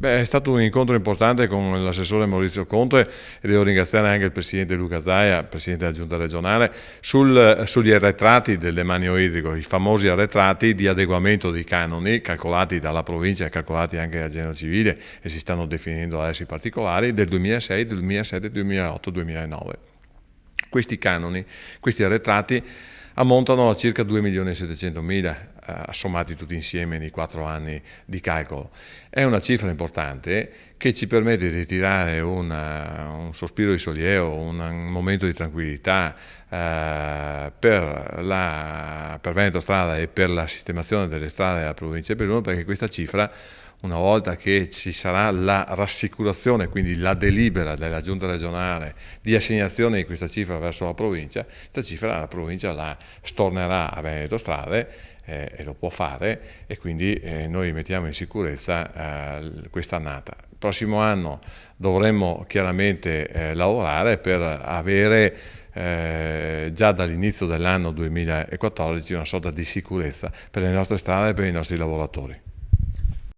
Beh, è stato un incontro importante con l'assessore Maurizio Conte e devo ringraziare anche il presidente Luca Zaia, presidente della giunta regionale, sugli arretrati del demanio idrico, i famosi arretrati di adeguamento dei canoni calcolati dalla provincia e calcolati anche dalla Genera Civile e si stanno definendo adesso i particolari del 2006, 2007, 2008, 2009. Questi canoni, questi arretrati ammontano a circa 2.700.000 sommati tutti insieme nei 4 anni di calcolo. È una cifra importante che ci permette di tirare un sospiro di sollievo, un momento di tranquillità per Veneto Strada e per la sistemazione delle strade della provincia di Belluno, perché questa cifra, una volta che ci sarà la rassicurazione, quindi la delibera della giunta regionale di assegnazione di questa cifra verso la provincia, questa cifra la provincia la stornerà a Veneto Strade e lo può fare, e quindi noi mettiamo in sicurezza questa annata. Il prossimo anno dovremmo chiaramente lavorare per avere già dall'inizio dell'anno 2014 una sorta di sicurezza per le nostre strade e per i nostri lavoratori.